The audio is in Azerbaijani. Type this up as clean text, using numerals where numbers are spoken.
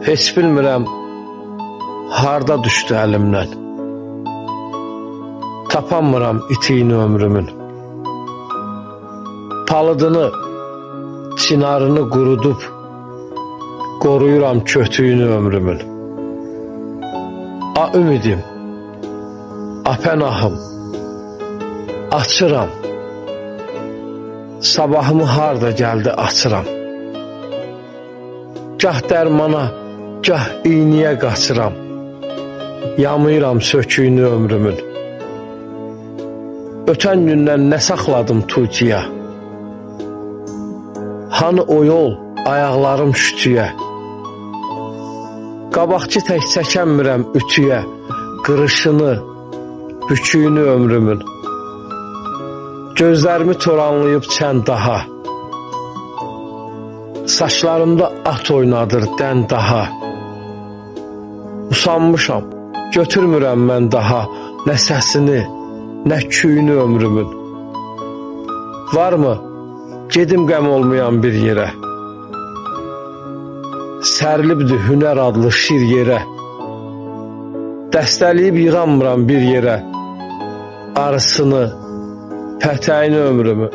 Heç bilmirəm harda düşdü əlimdən. Tapanmıram itiyini ömrümün. Palıdını, çinarını qurudub qoruyuram kötüyünü ömrümün. A ümidim, a pənahım, açıram. Sabahımı harda gəldi açıram. Gah dərmana, gah iyniyə qaçıram. Yamayıram söküyünü ömrümün. Ötən gündən nə saxladım tuğciyə? Hanı o yol, ayaqlarım şütüyə? Qabaqçı tək çəkənmirəm ütüyə, qırışını, büküyünü ömrümün. Gözlərimi toranlayıb çən daha. Saçlarımda at oynadır dən daha. Usanmışam, götürmürəm mən daha nə səsini, nə küyünü ömrümün. Varmı, gedim qəm olmayan bir yerə? Sərilibdir hünər adlı şir yerə. Dəstəliyib yığanmıram bir yerə. Arısını, pətəyini ömrümü.